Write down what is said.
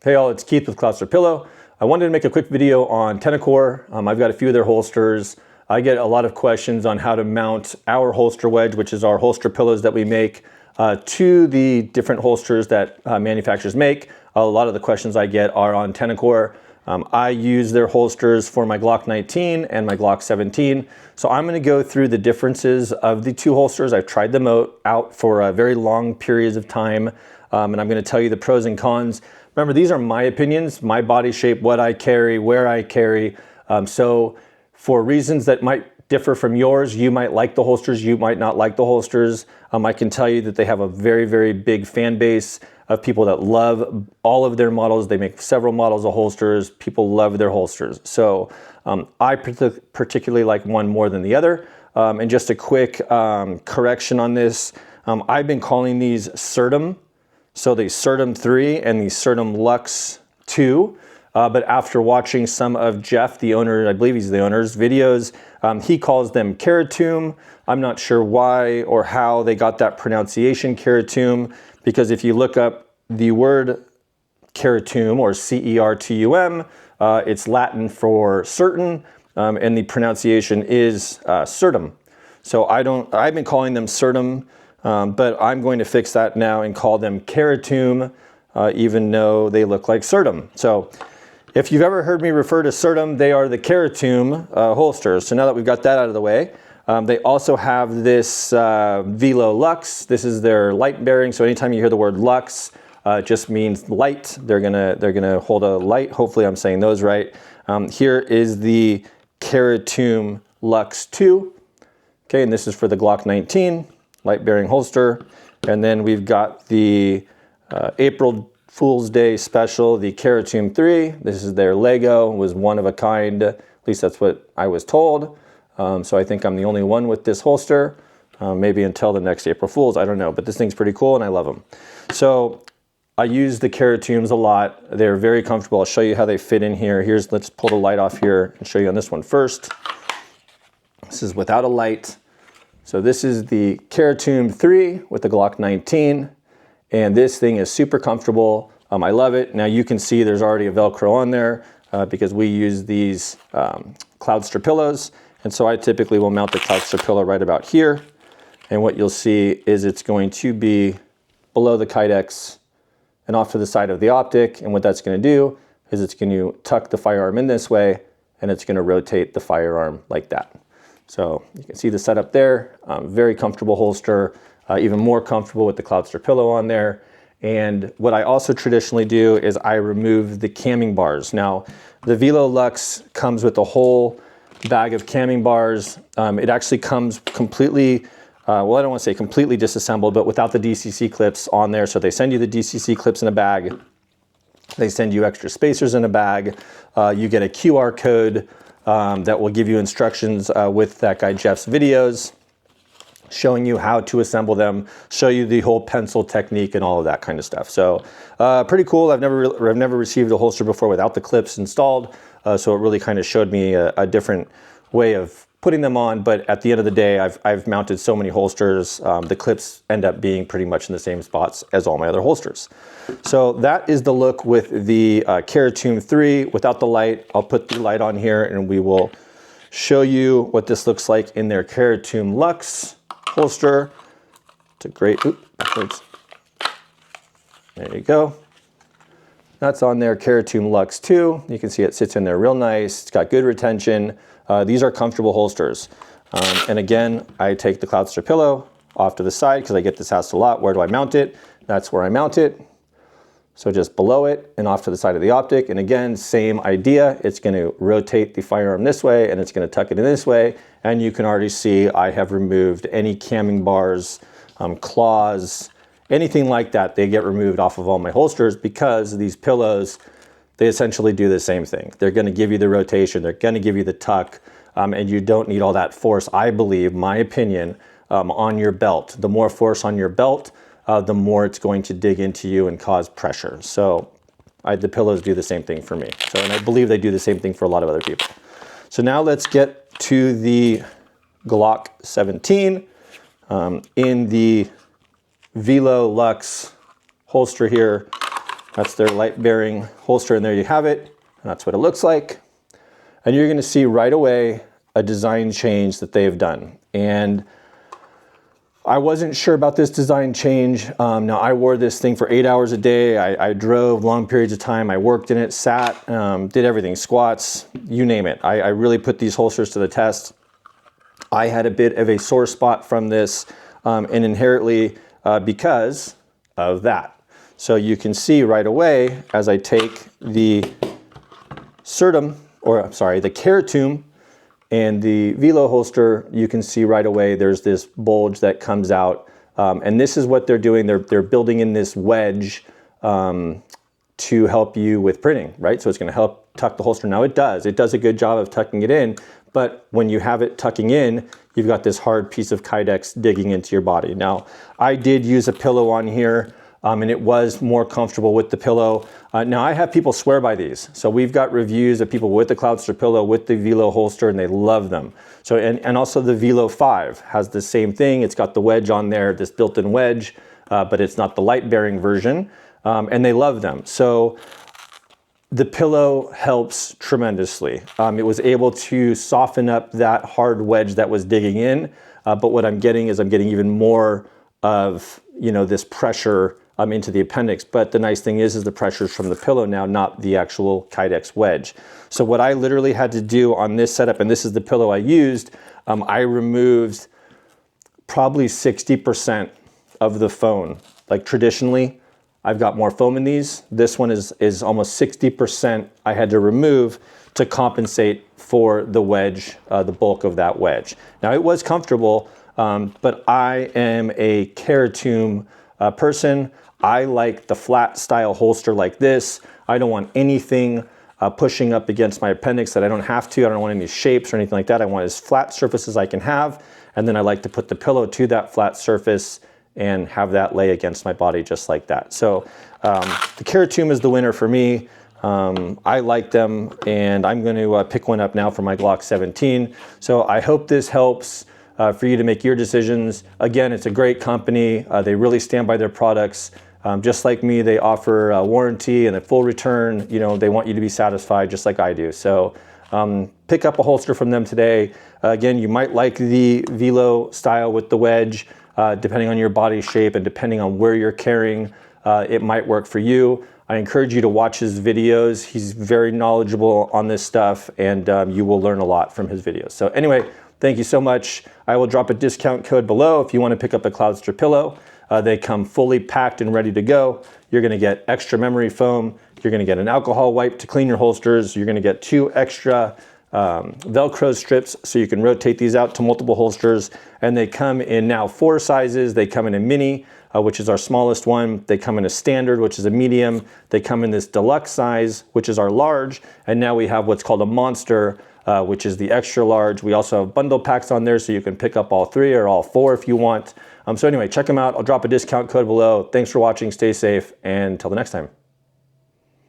Hey all, it's Keith with Cloudster Pillow. I wanted to make a quick video on Tenicor. I've got a few of their holsters. I get a lot of questions on how to mount our holster wedge, which is our holster pillows that we make, to the different holsters that manufacturers make. A lot of the questions I get are on Tenicor. I use their holsters for my Glock 19 and my Glock 17. So I'm gonna go through the differences of the two holsters. I've tried them out for very long periods of time, and I'm gonna tell you the pros and cons. Remember, these are my opinions, my body shape, what I carry, where I carry. So for reasons that might differ from yours, you might like the holsters, you might not like the holsters. I can tell you that they have a very, very big fan base of people that love all of their models. They make several models of holsters. People love their holsters. So I particularly like one more than the other. And just a quick correction on this. I've been calling these Certum. So the Certum 3 and the Certum Lux 2. But after watching some of Jeff, the owner, I believe he's the owner's videos, he calls them Keratum. I'm not sure why or how they got that pronunciation, Keratum, because if you look up the word Keratum, or C-E-R-T-U-M, it's Latin for certain, and the pronunciation is Certum. So I've been calling them Certum, but I'm going to fix that now and call them Keratum, even though they look like Certum. So if you've ever heard me refer to Certum, they are the Keratum holsters. So now that we've got that out of the way, they also have this Velo Lux. This is their light bearing. So anytime you hear the word Lux, it just means light. They're gonna hold a light. Hopefully I'm saying those right. Here is the Keratum Lux 2. Okay, and this is for the Glock 19, light bearing holster. And then we've got the April Fool's Day special, the Keratum 3. This is their Lego, was one of a kind. At least that's what I was told. So I think I'm the only one with this holster, maybe until the next April Fool's, I don't know, but this thing's pretty cool and I love them. So I use the Keratums a lot. They're very comfortable. I'll show you how they fit in here. Let's pull the light off here and show you on this one first. This is without a light. So this is the Keratum 3 with the Glock 19, and this thing is super comfortable. I love it. Now you can see there's already a Velcro on there because we use these Cloudster pillows. And so I typically will mount the Cloudster pillow right about here. And what you'll see is it's going to be below the Kydex and off to the side of the optic. And what that's going to do is it's going to tuck the firearm in this way, and it's going to rotate the firearm like that. So you can see the setup there. Very comfortable holster, even more comfortable with the Cloudster pillow on there. And what I also traditionally do is I remove the camming bars. Now, the Velo Lux comes with a whole bag of camming bars. It actually comes completely, well, I don't want to say completely disassembled, but without the DCC clips on there. So they send you the DCC clips in a bag. They send you extra spacers in a bag. You get a QR code that will give you instructions with that guy Jeff's videos, showing you how to assemble them, show you the whole pencil technique and all of that kind of stuff. So pretty cool. I've never received a holster before without the clips installed. So it really kind of showed me a different way of putting them on. But at the end of the day, I've mounted so many holsters. The clips end up being pretty much in the same spots as all my other holsters. So that is the look with the Keratum 3 without the light. I'll put the light on here and we will show you what this looks like in their Keratum Lux holster. It's a great, backwards. There you go. That's on their Keratum Lux 2. You can see it sits in there real nice. It's got good retention. These are comfortable holsters. And again, I take the Cloudster pillow off to the side because I get this asked a lot. Where do I mount it? That's where I mount it. So just below it and off to the side of the optic. And again, same idea. It's going to rotate the firearm this way and it's going to tuck it in this way. And you can already see I have removed any camming bars, claws, anything like that. They get removed off of all my holsters because these pillows, they essentially do the same thing. They're going to give you the rotation. They're going to give you the tuck. And you don't need all that force, I believe, my opinion, on your belt. The more force on your belt, the more it's going to dig into you and cause pressure. So the pillows do the same thing for me. So, and I believe they do the same thing for a lot of other people. So now let's get to the Glock 17 in the Velo Lux holster here. That's their light bearing holster, and there you have it. And that's what it looks like. And you're gonna see right away a design change that they've done. And I wasn't sure about this design change. Now I wore this thing for 8 hours a day. I drove long periods of time. I worked in it, sat, did everything, squats, you name it. I really put these holsters to the test. I had a bit of a sore spot from this, and inherently because of that. So you can see right away as I take the Certum, or I'm sorry, the Keratum and the Velo holster, you can see right away there's this bulge that comes out. And this is what they're doing. They're building in this wedge to help you with printing, right? So it's gonna help tuck the holster. Now it does a good job of tucking it in, but when you have it tucking in, you've got this hard piece of Kydex digging into your body. Now, I did use a pillow on here, and it was more comfortable with the pillow. Now I have people swear by these. So we've got reviews of people with the Cloudster Pillow, with the Velo holster, and they love them. So, and also the Velo 5 has the same thing. It's got the wedge on there, this built-in wedge, but it's not the light bearing version, and they love them. So the pillow helps tremendously. It was able to soften up that hard wedge that was digging in, but what I'm getting is I'm getting even more of, you know, this pressure into the appendix. But the nice thing is the pressure's from the pillow now, not the actual Kydex wedge. So what I literally had to do on this setup, and this is the pillow I used, I removed probably 60% of the foam. Like traditionally, I've got more foam in these. This one is almost 60% I had to remove to compensate for the wedge, the bulk of that wedge. Now it was comfortable, but I am a Keratum person. I like the flat style holster like this. I don't want anything pushing up against my appendix that I don't have to. I don't want any shapes or anything like that. I want as flat surface as I can have. And then I like to put the pillow to that flat surface and have that lay against my body just like that. So the Keratum is the winner for me. I like them, and I'm going to pick one up now for my Glock 17. So I hope this helps for you to make your decisions. Again, it's a great company. They really stand by their products. Just like me, they offer a warranty and a full return. You know, they want you to be satisfied just like I do. So pick up a holster from them today. Again, you might like the Velo style with the wedge, depending on your body shape and depending on where you're carrying, it might work for you. I encourage you to watch his videos. He's very knowledgeable on this stuff, and you will learn a lot from his videos. So anyway, thank you so much. I will drop a discount code below if you want to pick up a Cloudster Pillow. They come fully packed and ready to go. You're going to get extra memory foam. You're going to get an alcohol wipe to clean your holsters. You're going to get 2 extra Velcro strips so you can rotate these out to multiple holsters. And they come in now 4 sizes. They come in a mini, which is our smallest one. They come in a standard, which is a medium. They come in this deluxe size, which is our large. And now we have what's called a monster, which is the extra large. We also have bundle packs on there, so you can pick up all 3 or all 4 if you want. So anyway, check them out. I'll drop a discount code below. Thanks for watching. Stay safe, and until the next time.